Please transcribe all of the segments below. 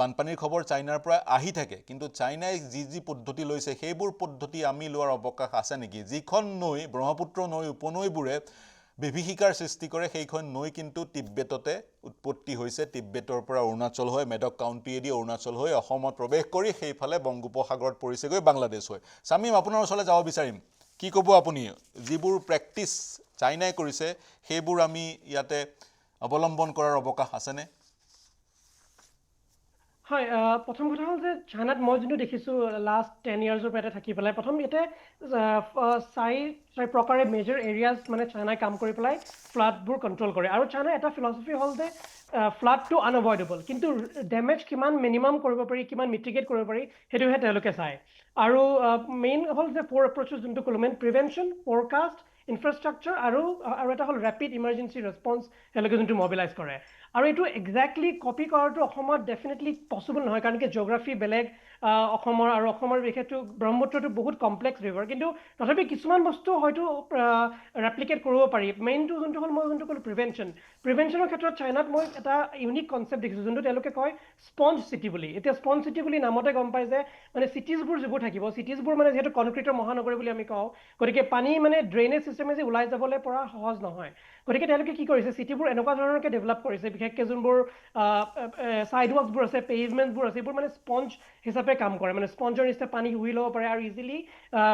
বানপানীৰ খবৰ চাইনাৰ পৰা আহি থাকে কিন্তু চাইনাই যি পদ্ধতি লৈছে সেইবোৰ পদ্ধতি আমি লোৱাৰ অৱকাশ আছে নেকি যিখন নৈ ব্ৰহ্মপুত্ৰ নৈ উপনৈবোৰে বিভীষিকাৰ সৃষ্টি কৰে সেইখন নৈ কিন্তু তিব্বেততে উৎপত্তি হৈছে তিব্বেতৰ পৰা অৰুণাচল হৈ মেডক কাউণ্টিয়েদি অৰুণাচল হৈ অসমত প্ৰৱেশ কৰি সেইফালে বংগোপসাগৰত পৰিছেগৈ বাংলাদেশ হৈ শামীম আপোনাৰ ওচৰলৈ যাব বিচাৰিম কি ক'ব আপুনি যিবোৰ প্ৰেক্টিছ চাইনাই কৰিছে সেইবোৰ আমি ইয়াতে অৱলম্বন কৰাৰ অৱকাশ আছেনে হয় প্ৰথম কথা হ'ল যে চাইনাত মই যোনটো দেখিছোঁ লাষ্ট 10 ইয়াৰ্ছৰ পৰা থাকি পেলাই প্ৰথম ইয়াতে চাৰি প্ৰকাৰে মেজৰ এৰিয়াজ মানে চাইনাই কাম কৰি পেলাই ফ্লাডবোৰ কণ্ট্ৰল কৰে আৰু চাইনাৰ এটা ফিলচফি হ'ল যে ফ্লাডটো আনএভইডেবল কিন্তু ডেমেজ কিমান মিনিমাম কৰিব পাৰি কিমান মিটিগেট কৰিব পাৰি সেইটোহে তেওঁলোকে চায় আৰু মেইন হ'ল যে ফ'ৰ এপ্ৰ'চেছ যোনটো ক'লো মেইন প্ৰিভেনশ্যন ফ'ৰকাষ্ট ইনফ্ৰাষ্ট্ৰাকচাৰ আৰু এটা হ'ল ৰেপিড ইমাৰ্জেঞ্চি ৰেছপন্স তেওঁলোকে যোনটো মবিলাইজ কৰে আৰু এইটো একজেক্টলি কপি কৰাটো অসমত ডেফিনেটলি পচিবল নহয় কাৰণ কি জিঅ'গ্ৰাফী বেলেগ অসমৰ বিশেষটো ব্ৰহ্মপুত্ৰটো বহুত কমপ্লেক্স ৰিভাৰ কিন্তু তথাপি কিছুমান বস্তু হয়তো ৰেপ্লিকেট কৰিব পাৰি মেইনটো যোনটো হ'ল মই যোনটো ক'লো প্ৰিভেনশ্যনৰ ক্ষেত্ৰত চাইনাত মই এটা ইউনিক কনচেপ্ট দেখিছোঁ যোনটো তেওঁলোকে কয় স্পঞ্জ চিটি বুলি এতিয়া স্পঞ্জ চিটি বুলি নামতে গম পাই যে মানে চিটিজবোৰ যিবোৰ থাকিব চিটিজবোৰ মানে যিহেতু কনক্ৰিটৰ মহানগৰী বুলি আমি কওঁ গতিকে পানী মানে ড্ৰেইনেজ চিষ্টেমেদি ওলাই যাবলৈ পৰা সহজ নহয় গতিকে তেওঁলোকে কি কৰিছে চিটিবোৰ এনেকুৱা ধৰণৰকৈ ডেভেলপ কৰিছে বিশেষকৈ যোনবোৰ ছাইডৱাকছবোৰ আছে পেভমেণ্টবোৰ আছে এইবোৰ মানে স্পঞ্জ হিচাপে কাম কৰে মানে স্পঞ্জৰ নিচিনা পানী শুহি ল'ব পাৰে আৰু ইজিলি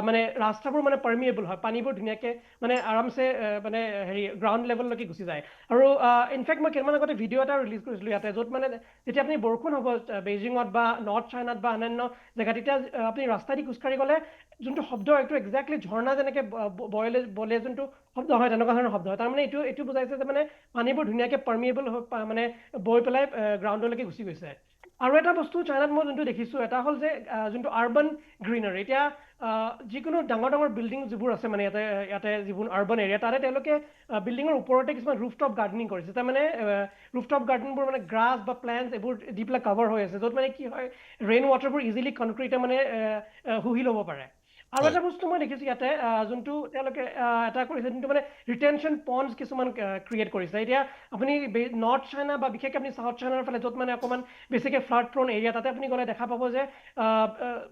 মানে ৰাস্তাবোৰ মানে পাৰ্মিয়েবল হয় পানীবোৰ ধুনীয়াকৈ মানে আৰামছে মানে গ্ৰাউণ্ড লেভেললৈকে গুচি যায় আৰু ইনফেক্ট মই কেইটামান আগতে ভিডিঅ' এটা ৰিলিজ কৰিছিলোঁ ইয়াতে য'ত মানে যেতিয়া আপুনি বৰষুণ হ'ব বেইজিঙত বা নৰ্থ চাইনাত বা অন্যান্য জেগাত তেতিয়া আপুনি ৰাস্তা দি খোজকাঢ়ি গ'লে যোনটো শব্দ এইটো একজেক্টলি ঝৰ্ণা যেনেকৈ বলে যোনটো শব্দ হয় তেনেকুৱা ধৰণৰ শব্দ হয় তাৰমানে এইটো বুজাইছে যে মানে পানীবোৰ ধুনীয়াকৈ পাৰ্মিয়েবল হৈ মানে বৈ পেলাই গ্ৰাউণ্ডলৈকে গুচি গৈছে আৰু এটা বস্তু চাইনাত মই যোনটো দেখিছোঁ এটা হ'ল যে যোনটো আৰ্বান গ্ৰীনাৰী এতিয়া যিকোনো ডাঙৰ বিল্ডিং যিবোৰ আছে মানে ইয়াতে যিবোৰ আৰ্বান এৰিয়া তাতে তেওঁলোকে বিল্ডিঙৰ ওপৰতে কিছুমান ৰুফটপ গাৰ্ডেনিং কৰিছে তাৰমানে ৰুফটপ গাৰ্ডেনবোৰ মানে গ্ৰাছ বা প্লেণ্টছ এইবোৰ দি পেলাই কভাৰ হৈ আছে য'ত মানে কি হয় ৰেইন ৱাটাৰবোৰ ইজিলি কনক্ৰিটে মানে শুহি ল'ব পাৰে আৰু হয় এটা বস্তু মই দেখিছোঁ ইয়াতে যোনটো তেওঁলোকে এটা কৰিছে যোনটো মানে ৰিটেনশ্যন পণ্ডছ কিছুমান ক্ৰিয়েট কৰিছে এতিয়া আপুনি নৰ্থ চাইনা বা বিশেষকৈ আপুনি চাউথ চাইনাৰ ফালে য'ত মানে অকণমান বেছিকৈ ফ্লাড প্ৰন এৰিয়া তাতে আপুনি গ'লে দেখা পাব যে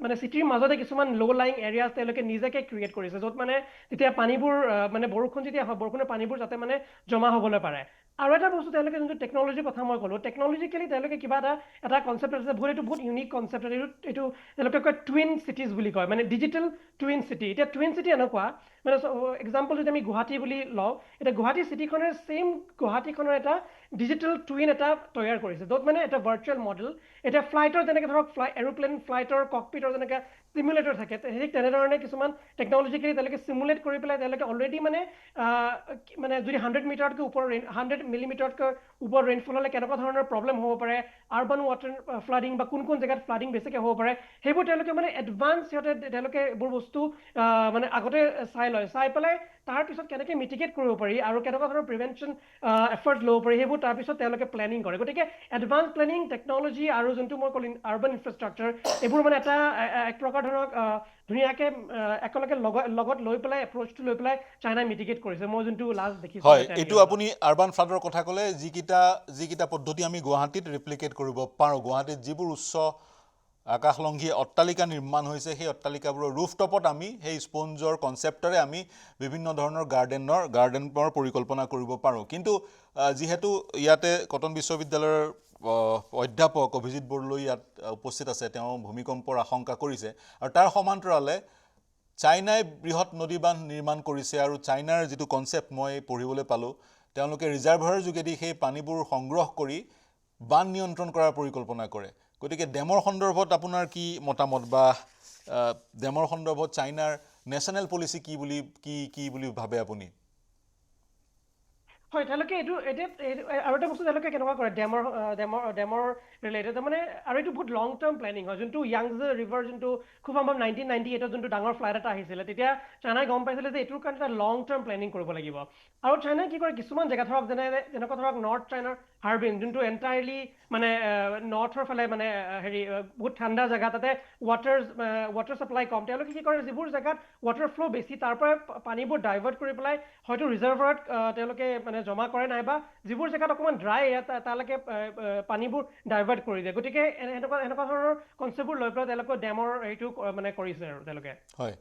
মানে চিটিৰ মাজতে কিছুমান ল' লাইং এৰিয়াজ তেওঁলোকে নিজকে ক্ৰিয়েট কৰিছে য'ত মানে যেতিয়া পানীবোৰ মানে বৰষুণ যেতিয়া হয় বৰষুণৰ পানীবোৰ যাতে মানে জমা হ'বলৈ পাৰে আৰু এটা বস্তু তেওঁলোকে যোনটো টেকন'লজিৰ কথা মই ক'লোঁ টেকন'লজিকেলি তেওঁলোকে কিবা এটা কনচেপ্ট আছে এইটো বহুত ইউনিক কনচেপ্ট এইটো তেওঁলোকে কয় টুইন চিটিজ বুলি কয় মানে ডিজিটেল টুইন চিটি এতিয়া টুইন চিটি এনেকুৱা মানে এক্সাম্পল যদি আমি গুৱাহাটী বুলি লওঁ এতিয়া গুৱাহাটী চিটিখনে ছেইম গুৱাহাটীখনৰ এটা ডিজিটেল টুইন এটা তৈয়াৰ কৰিছে য'ত মানে এটা ভাৰ্চুৱেল মডেল এতিয়া ফ্লাইটৰ যেনেকৈ ধৰক এৰোপ্লেন ফ্লাইটৰ ককপিটৰ যেনেকৈ চিমুলেটৰ থাকে ঠিক তেনেধৰণে কিছুমান টেকন'লজিকেলি তেওঁলোকে চিমুলেট কৰি পেলাই তেওঁলোকে অলৰেডি মানে যদি 100 মিটাৰতকৈ ওপৰ 100 মিলিমিটাৰতকৈ ওপৰত ৰেইনফল হ'লে কেনেকুৱা ধৰণৰ প্ৰব্লেম হ'ব পাৰে আৰ্বান ৱাটাৰ ফ্লাডিং বা কোন জেগাত ফ্লাডিং বেছিকৈ হ'ব পাৰে সেইবোৰ তেওঁলোকে মানে এডভান্স তেওঁলোকে এইবোৰ বস্তু মানে আগতে চাই পেলাই তাৰপিছত কেনেকৈ মিটিগেট কৰিব পাৰি আৰু কেনেকুৱা ধৰণৰ প্ৰিভেনশ্যন এফৰ্ট ল'ব পাৰি সেইবোৰ তাৰপিছত তেওঁলোকে প্লেনিং কৰে গতিকে এডভান্স প্লেনিং টেকন'লজি আৰু যোনটো মই ক'লো আৰ্বান ইনফ্ৰাষ্ট্ৰাকচাৰ এইবোৰ মানে এক প্ৰকাৰ ধৰক ধুনীয়াকৈ একেলগে লগত লৈ পেলাই এপ্ৰ'চটো লৈ পেলাই চাইনাই মিটিগেট কৰিছে মই যোনটো লাষ্ট দেখিছোঁ হয় 10 এইটো ইয়াৰ্ছত আপুনি আৰ্বান ফ্লাডৰ কথা ক'লে যিকেইটা পদ্ধতি আমি গুৱাহাটীত ৰেপ্লিকেট কৰিব পাৰোঁ গুৱাহাটীত যিবোৰ উচ্চ আকাশলংঘী অট্টালিকা নিৰ্মাণ হৈছে সেই অট্টালিকাবোৰৰ ৰুফটপত আমি সেই স্পঞ্জৰ কনচেপ্টৰে আমি বিভিন্ন ধৰণৰ গাৰ্ডেনৰ পৰিকল্পনা কৰিব পাৰোঁ কিন্তু যিহেতু ইয়াতে কটন বিশ্ববিদ্যালয়ৰ অধ্যাপক অভিজিত বৰদলৈ ইয়াত উপস্থিত আছে তেওঁ ভূমিকম্পৰ আশংকা কৰিছে আৰু তাৰ সমান্তৰালে চাইনাই বৃহৎ নদী বান্ধ নিৰ্মাণ কৰিছে আৰু চাইনাৰ যিটো কনচেপ্ট মই পঢ়িবলৈ পালোঁ তেওঁলোকে ৰিজাৰ্ভাৰৰ যোগেদি সেই পানীবোৰ সংগ্ৰহ কৰি বান নিয়ন্ত্ৰণ কৰাৰ পৰিকল্পনা কৰে গতিকে ডেমৰ সন্দৰ্ভত আপোনাৰ কি মতামত বা ডেমৰ সন্দৰ্ভত চাইনাৰ নেশ্যনেল পলিচি কি বুলি ভাবে আপুনি হয় তেওঁলোকে এতিয়া আৰু এটা বস্তু তেওঁলোকে কেনেকুৱা কৰে ডেমৰ ৰিলেটেড তাৰমানে আৰু এইটো বহুত লং টাৰ্ম প্লেনিং হয় যোনটো য়াংজে ৰিভাৰ যোনটো খুব সম্ভৱ 1998 যোনটো ডাঙৰ ফ্লাইট এটা আহিছিলে তেতিয়া চাইনাই গম পাইছিলে যে এইটোৰ কাৰণে এটা লং টাৰ্ম প্লেনিং কৰিব লাগিব আৰু চাইনাই কি কৰে কিছুমান জেগা ধৰক যেনেকুৱা ধৰক নৰ্থ চাইনাৰ হাৰ্বিন যোনটো এণ্টায়াৰলি মানে নৰ্থৰ ফালে মানে বহুত ঠাণ্ডা জেগা তাতে ৱাটাৰ ছাপ্লাই কম তেওঁলোকে কি কৰে যিবোৰ জেগাত ৱাটাৰ ফ্ল' বেছি তাৰ পৰা পানীবোৰ ডাইভাৰ্ট কৰি পেলাই হয়তো ৰিজাৰ্ভাৰত তেওঁলোকে মানে জমা কৰে নাইবা যিবোৰ জেগাত অকণমান ড্ৰাই এৰিয়া তালৈকে পানীবোৰ ডাইভাৰ্ট এভয়েড কৰি দিয়ে গতিকে এনেকুৱা ধৰণৰ কনচেপ্টবোৰ লৈ পেলাই তেওঁলোকে ডেমৰ এইটো মানে কৰিছে আৰু তেওঁলোকে হয়